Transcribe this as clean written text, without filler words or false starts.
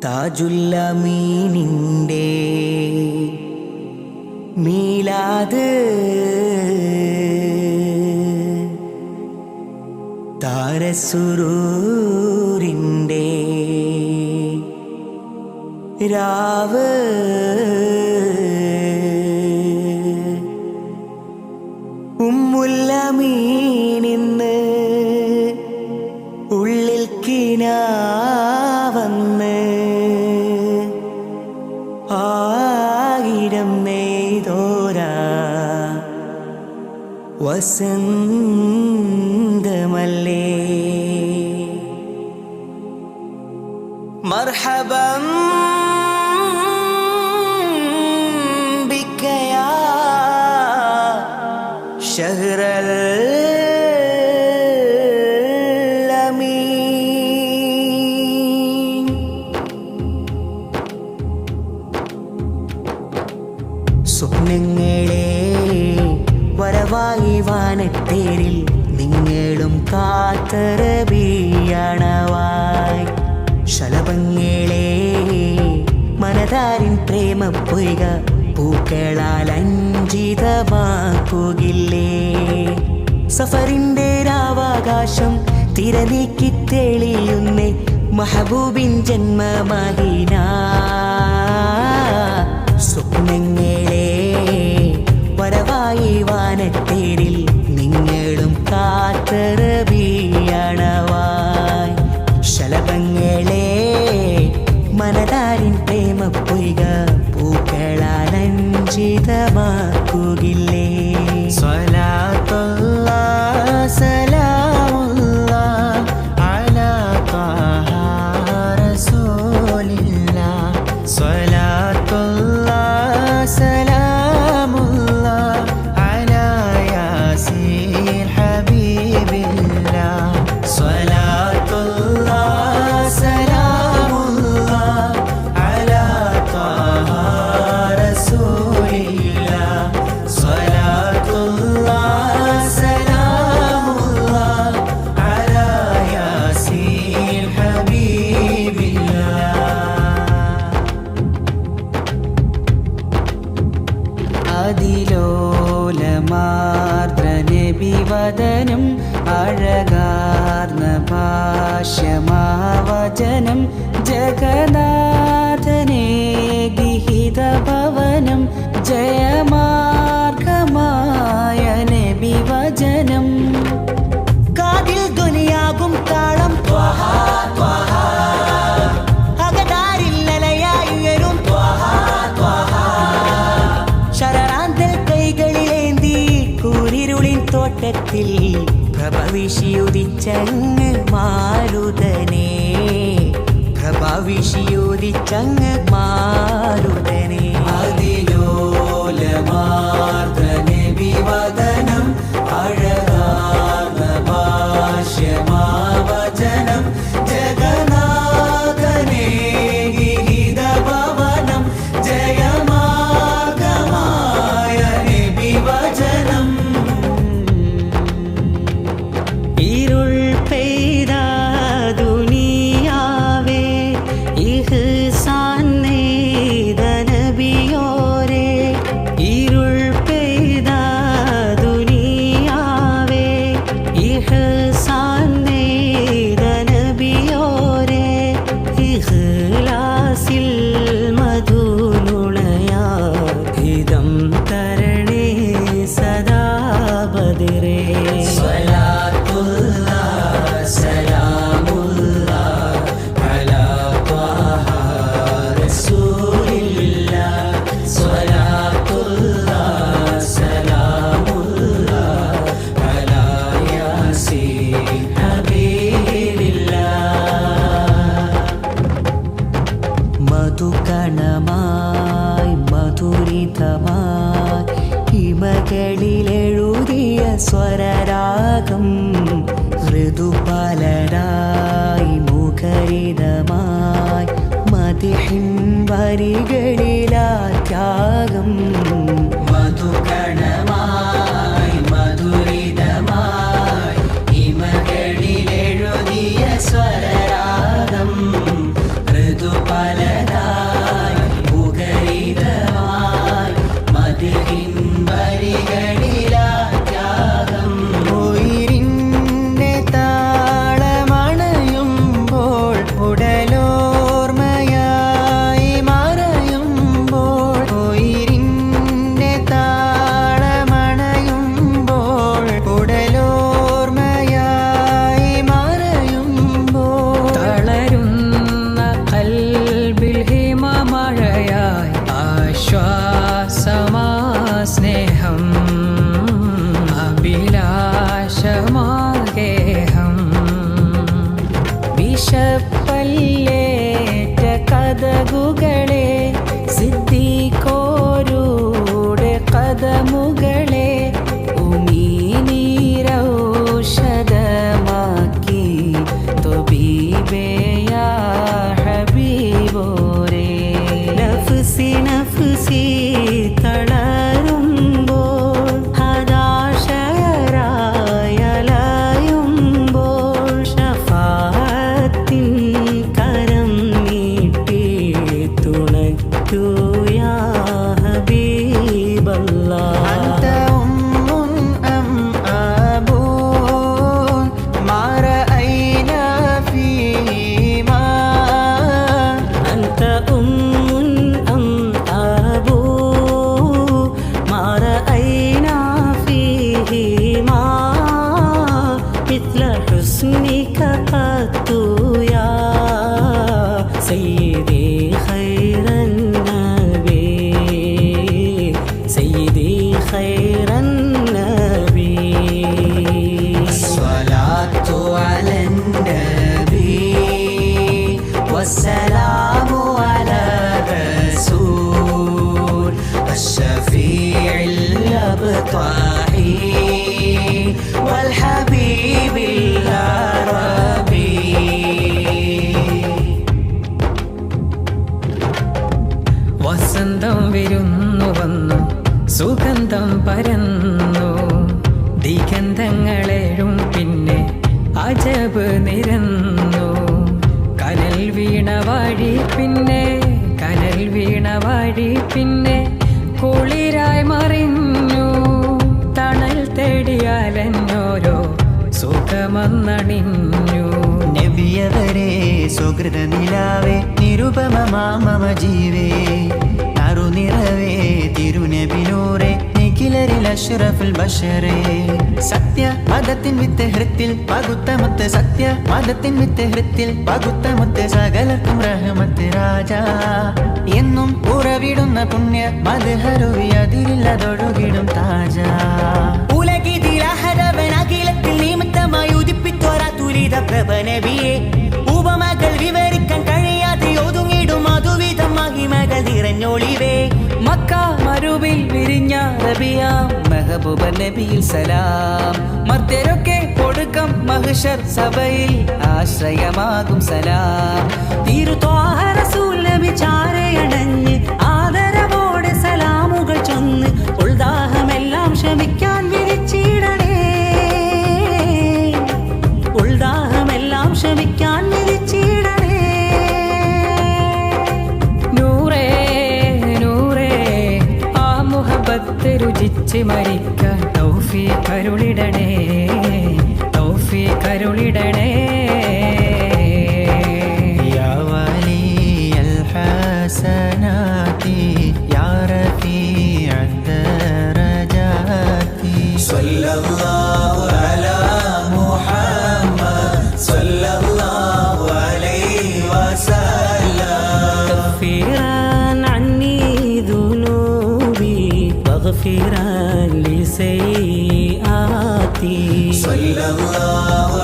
താജുല്ലമീനിൻ്റെ മീലാദ് താരസുരൂരിൻ്റെ രാവ് ഉമ്മുല്ലമീനിന്ന് ഉള്ളിൽ കിനാവന്ന് ആയിരം നെയ്തോരാ വസന്തമല്ലേ മർഹബം ബിക യാ ശഹ്റൽ അമീൻ. സ്വപ്നങ്ങളെ വരവായി വാനത്തേരിൽ നിങ്ങളും കാത്തറബിയണവായി. ശലഭങ്ങളെ മനതാരിൻ പ്രേമ പൊയ്ക പൂക്കളാൽ അഞ്ചിതമാക്കുകില്ലേ. സഫറിന്റെ രാവാകാശം തിരനീക്കി തെളിയുന്നേ മഹബൂബിൻ ജന്മമദീന. സ്വപ്നങ്ങളെ വരവായി വാനത്തേരിൽ നിങ്ങളും കാത്തറബിയണവായി. ശലഭങ്ങളെ മനതാരിൻ പ്രേമ പൊയ്ക പൂക്കളാൽ അഞ്ചിതമാക്കുകില്ലേ. സ്വലാത്തുല്ലാഹ് സലാമുല്ലാഹ് അലാ ത്വാഹ റസൂലില്ലാഹ്. സ്വലാത്തുല്ലാഹ് സലാമുല്ലാഹ് അലാ യാസീൻ ഹബീബില്ലാഹ്. സ്വലാത്തുല്ലാഹ് സലാമുല്ലാഹ് അലാ ത്വാഹ റസൂലില്ലാഹ്. സ്വലാത്തുല്ലാഹ് സലാമുല്ലാഹ് അലാ യാസീൻ ഹബീബില്ലാഹ്. അതിലോലമാർദ്ര നബിവദനം അഴകാർന്ന ഭാഷ്യമാവചനം ജഗന്നാഥനേ ഗിഹിതഭവനം ജയമാർഗമായ നബിവചനം. കാതിൽ ധ്വനിയാകും താളം ത്വഹ ത്വഹ, അകതാരിൽ അലയായി ഉയരും ത്വഹ ത്വഹ. ശരറാന്തൽ കൈകളിലേന്തി കൂരിരുളിൻ തോട്ടത്തിൽ പ്രഭവിഷിയുദിച്ചങ്ങ് മാരുതനേ. പ്രഭവിഷിയുദിച്ചങ്ങ് മാരുതനേ. അതിലോലമാർദ്ര നബിവദനം അഴകാർന്ന ഭാഷ്യമാവചനം ജഗന്നാഥനേ ഗിരിതഭവനം ജയമാർഗമായ നബിവചനം. ഇരുൾ പെയ്ത ദുനിയാവേ ഇഹ്സാൻ നെയ്ത നബിയോരേ. ഇരുൾ പെയ്ത ദുനിയാവേ ഇഹ്സാൻ നെയ്ത നബിയോരേ. ഇഖ്ലാസിൽ മധുനുണയാ ഹിതം തരണേ സദാ ബദരേ. സ്വലാത്തുല്ലാഹ് സലാമുല്ലാഹ് അലാ ത്വാഹ റസൂലില്ലാഹ്. സ്വലാത്തുല്ലാഹ് സലാമുല്ലാഹ് അലാ യാസീൻ ഹബീബില്ലാഹ്. മധുകണമായി മധുരിതമായി ഹിമകളിലെഴുതിയ സ്വരരാഗം ഋതുപാലരായി മുഖരിതമായി മദിഹിൻ വരികളിലാ ത്യാഗം. മധുകണമായി മധുരിതമായി ഹിമകളിലെഴുതിയ സ്വരരാഗം ഋതുപാല سيدي خير النبي سيدي خير النبي الصلاة على النبي والسلام على الرسول الشفيع الأبطحي والحبيب العربي വസന്തം വിരുന്നു വന്നു സുഗന്ധം പരന്നു ദിഗന്ധങ്ങളേഴും പിന്നെ അജബ് നിരന്നു കനൽ വീണ വഴി പിന്നെ കനൽ വീണ വഴി പിന്നെ കുളിരായി മറിഞ്ഞു തണൽ തേടിയാലഞ്ഞോരോ സുഖമന്നണിഞ്ഞു നബിയവരെ സുഹൃത നിലാവേ നിരുപമമാമമ ജീവേ നറുനിറവേ തിരുനബിനൂറെ നിഖിലരിൽ അഷ്റഫുൽ ബഷറേ സത്യ മതത്തിൻ വിത്ത് ഹൃത്തിൽ പകുത്തമുത്ത് സത്യ മതത്തിൻ വിത്ത് ഹൃത്തിൽ പകുത്തമുത്ത് സകലർക്കും റഹ്മത്ത് രാജ എന്നും ഉറവിടുന്ന പുണ്യ മദ്ഹരുവി അതിരില്ലതൊഴുകിടും താജ ഉലകിതിലഹരവനഖിലത്തിൽ നിമിത്തമായി ഉദിപ്പിത്തോരാ തുലിത പ്രഭ നബിയെ ഉപമകൾ വിവരിക്കാൻ കഴിയാതെ ഒതുങ്ങിടും അതുവിധം മഹിമകൾ നിറഞ്ഞൊളിവേ മക്ക മരുവിൽ വിരിഞ്ഞ റബിയാം മെഹബൂബ നബിയിൽ സലാം മർത്യരൊക്കെ ഒടുക്കം മഹ്ശർ സഭയിൽ ആശ്രയമാകും സലാം തിരുത്വാഹ റസൂൽ നബി ചാരയണഞ്ഞ് ആദരവോടെ സലാമുകൾ ചൊന്ന് ഉൾദാഹമെല്ലാം ക്ഷമിക്കാൻ വിരിച്ചിടണേ ഉൾദാഹമെല്ലാം ക്ഷമിക്കാൻ വിരിച്ചിടണേ നൂറേ നൂറേ ആ മുഹബത്ത് രുചിച്ച് മരിക്കാൻ തൗഫീഖ് അരുളിടണേ തൗഫീഖ് അരുളിടണേ യാ വലിയൽ ഹസനാതി യാ റഫീഅദ് ദറജാതി സല്ലല്ലാഹു അലാ മുഹമ്മദ് സല്ലല്ലാഹു അലൈഹി വസല്ലം كفران عني ذنوبي واغفران لسيئاتي സല്ലല്ലാഹു